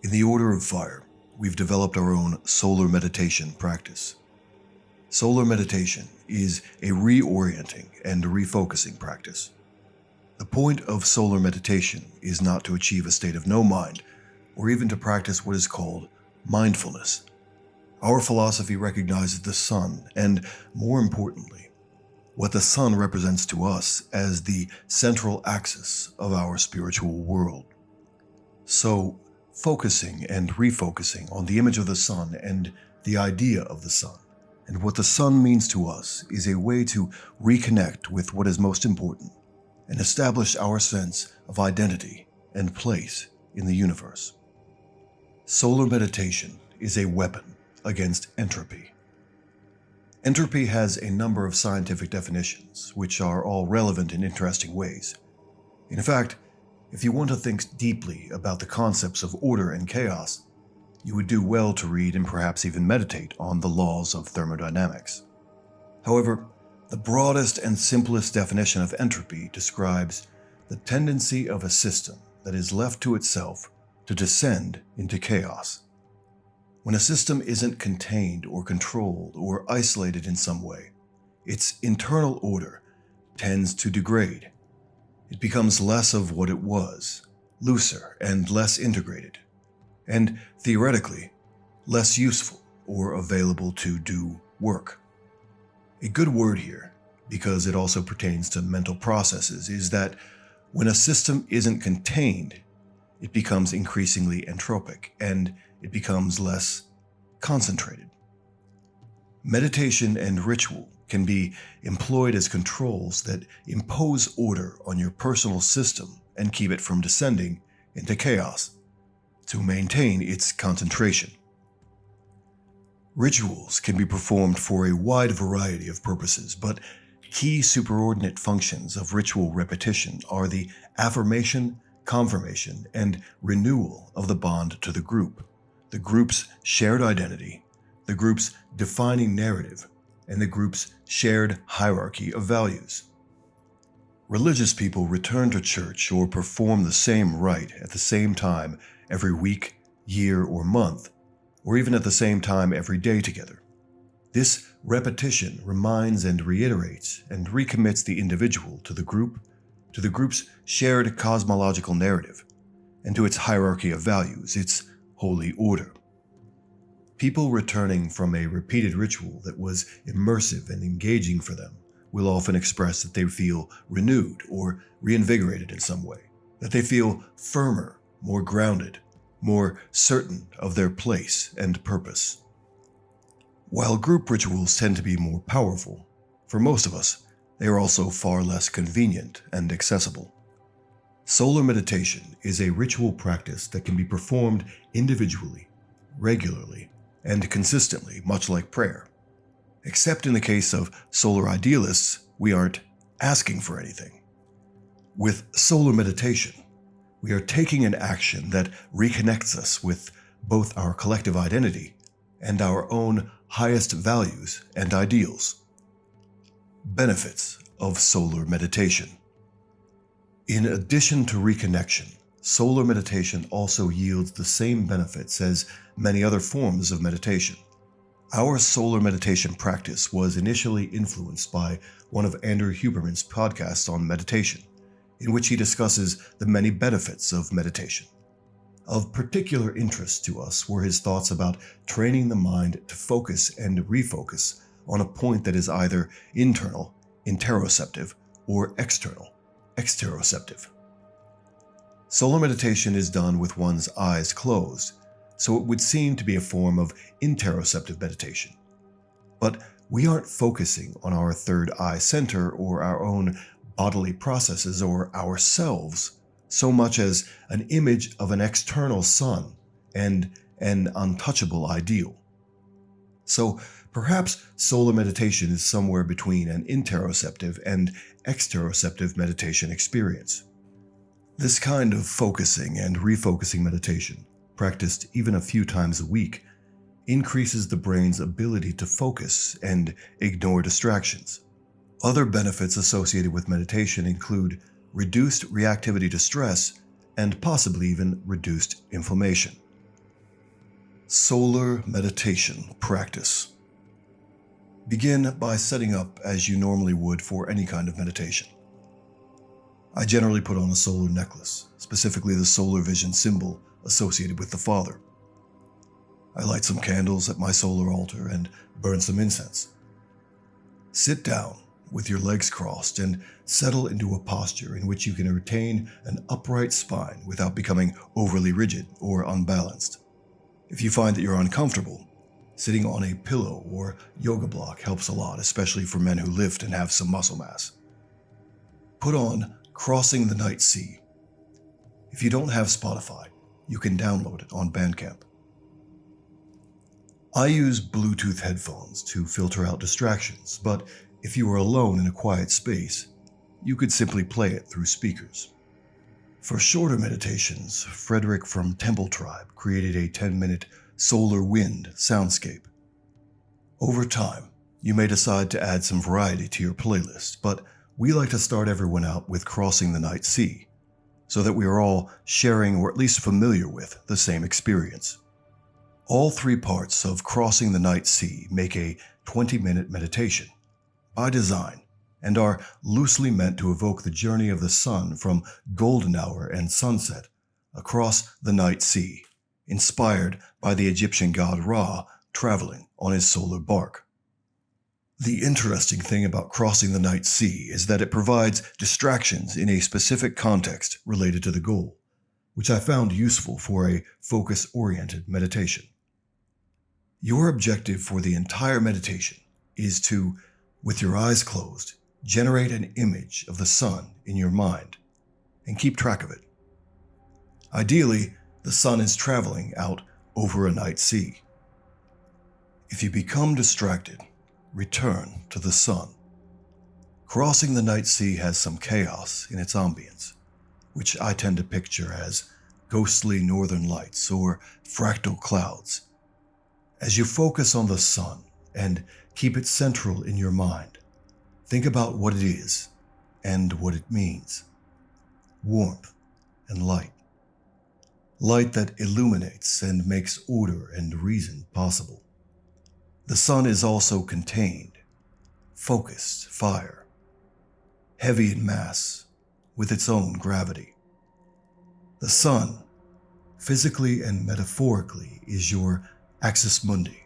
In the Order of Fire, we've developed our own solar meditation practice. Solar meditation is a reorienting and refocusing practice. The point of solar meditation is not to achieve a state of no mind, or even to practice what is called mindfulness. Our philosophy recognizes the sun and, more importantly, what the sun represents to us as the central axis of our spiritual world. So, focusing and refocusing on the image of the sun and the idea of the sun, and what the sun means to us, is a way to reconnect with what is most important and establish our sense of identity and place in the universe. Solar meditation is a weapon against entropy. Entropy has a number of scientific definitions, which are all relevant in interesting ways. In fact, if you want to think deeply about the concepts of order and chaos, you would do well to read and perhaps even meditate on the laws of thermodynamics. However, the broadest and simplest definition of entropy describes the tendency of a system that is left to itself to descend into chaos. When a system isn't contained or controlled or isolated in some way, its internal order tends to degrade. It becomes less of what it was, looser and less integrated, and theoretically, less useful or available to do work. A good word here, because it also pertains to mental processes, is that when a system isn't contained, it becomes increasingly entropic and it becomes less concentrated. Meditation and ritual can be employed as controls that impose order on your personal system and keep it from descending into chaos to maintain its concentration. Rituals can be performed for a wide variety of purposes, but key superordinate functions of ritual repetition are the affirmation, confirmation, and renewal of the bond to the group's shared identity, the group's defining narrative, and the group's shared hierarchy of values. Religious people return to church or perform the same rite at the same time every week, year, or month, or even at the same time every day together. This repetition reminds and reiterates and recommits the individual to the group's shared cosmological narrative, and to its hierarchy of values, its holy order. People returning from a repeated ritual that was immersive and engaging for them will often express that they feel renewed or reinvigorated in some way, that they feel firmer, more grounded, more certain of their place and purpose. While group rituals tend to be more powerful, for most of us, they are also far less convenient and accessible. Solar meditation is a ritual practice that can be performed individually, regularly, and consistently, much like prayer. Except in the case of Solar Idealists, we aren't asking for anything. With solar meditation, we are taking an action that reconnects us with both our collective identity and our own highest values and ideals. Benefits of solar meditation. In addition to reconnection, solar meditation also yields the same benefits as many other forms of meditation. Our solar meditation practice was initially influenced by one of Andrew Huberman's podcasts on meditation, in which he discusses the many benefits of meditation. Of particular interest to us were his thoughts about training the mind to focus and refocus on a point that is either internal, interoceptive, or external, exteroceptive. Solar meditation is done with one's eyes closed, so it would seem to be a form of interoceptive meditation. But we aren't focusing on our third eye center or our own bodily processes or ourselves so much as an image of an external sun and an untouchable ideal. So perhaps solar meditation is somewhere between an interoceptive and exteroceptive meditation experience. This kind of focusing and refocusing meditation, practiced even a few times a week, increases the brain's ability to focus and ignore distractions. Other benefits associated with meditation include reduced reactivity to stress and possibly even reduced inflammation. Solar meditation practice. Begin by setting up as you normally would for any kind of meditation. I generally put on a solar necklace, specifically the solar vision symbol associated with the Father. I light some candles at my solar altar and burn some incense. Sit down with your legs crossed and settle into a posture in which you can retain an upright spine without becoming overly rigid or unbalanced. If you find that you're uncomfortable, sitting on a pillow or yoga block helps a lot, especially for men who lift and have some muscle mass. Put on Crossing the Night Sea. If you don't have Spotify, you can download it on Bandcamp. I use Bluetooth headphones to filter out distractions, but if you are alone in a quiet space, you could simply play it through speakers. For shorter meditations, Frederick from Temple Tribe created a 10-minute solar wind soundscape. Over time, you may decide to add some variety to your playlist, but we like to start everyone out with Crossing the Night Sea, so that we are all sharing or at least familiar with the same experience. All three parts of Crossing the Night Sea make a 20-minute meditation by design and are loosely meant to evoke the journey of the sun from golden hour and sunset across the night sea, inspired by the Egyptian god Ra traveling on his solar bark. The interesting thing about Crossing the Night Sea is that it provides distractions in a specific context related to the goal, which I found useful for a focus-oriented meditation. Your objective for the entire meditation is to, with your eyes closed, generate an image of the sun in your mind and keep track of it. Ideally, the sun is traveling out over a night sea. If you become distracted, return to the sun. Crossing the Night Sea has some chaos in its ambience, which I tend to picture as ghostly northern lights or fractal clouds. As you focus on the sun and keep it central in your mind, think about what it is and what it means. Warmth and light. Light that illuminates and makes order and reason possible. The sun is also contained, focused fire, heavy in mass, with its own gravity. The sun, physically and metaphorically, is your axis mundi,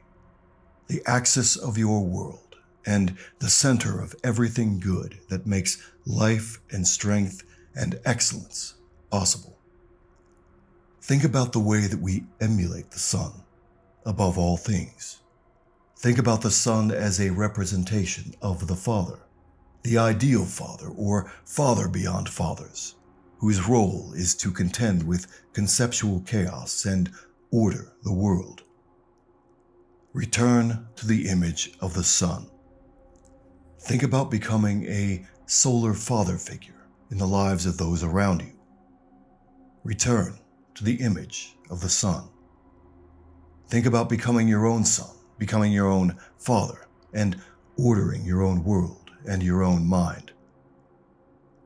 the axis of your world, and the center of everything good that makes life and strength and excellence possible. Think about the way that we emulate the sun above all things. Think about the sun as a representation of the Father, the ideal Father or Father beyond fathers, whose role is to contend with conceptual chaos and order the world. Return to the image of the sun. Think about becoming a solar father figure in the lives of those around you. Return to the image of the sun. Think about becoming your own son, becoming your own father, and ordering your own world and your own mind.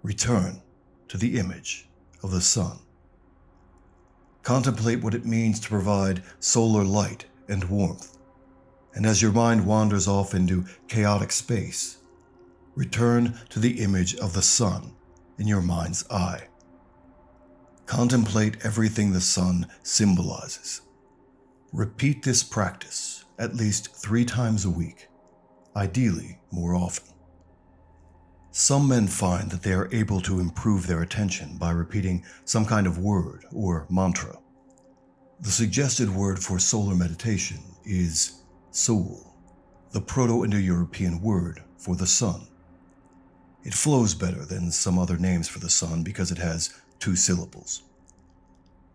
Return to the image of the sun. Contemplate what it means to provide solar light and warmth. And as your mind wanders off into chaotic space, return to the image of the sun in your mind's eye. Contemplate everything the sun symbolizes. Repeat this practice at least 3 times a week, ideally more often. Some men find that they are able to improve their attention by repeating some kind of word or mantra. The suggested word for solar meditation is Soul, the Proto-Indo-European word for the sun. It flows better than some other names for the sun because it has 2 syllables.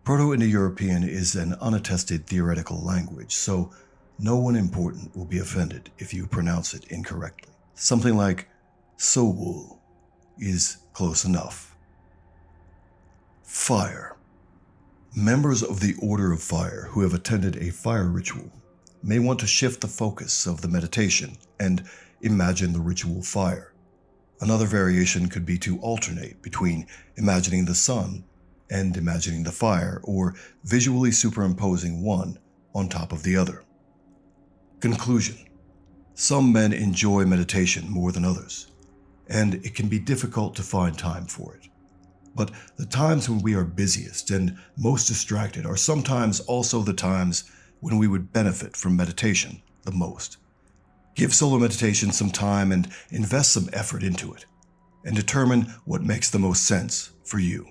Proto-Indo-European is an unattested theoretical language, so no one important will be offended if you pronounce it incorrectly. Something like Soul is close enough. Fire. Members of the Order of Fire who have attended a fire ritual may want to shift the focus of the meditation and imagine the ritual fire. Another variation could be to alternate between imagining the sun and imagining the fire, or visually superimposing one on top of the other. Conclusion. Some men enjoy meditation more than others, and it can be difficult to find time for it. But the times when we are busiest and most distracted are sometimes also the times when we would benefit from meditation the most. Give solar meditation some time and invest some effort into it, and determine what makes the most sense for you.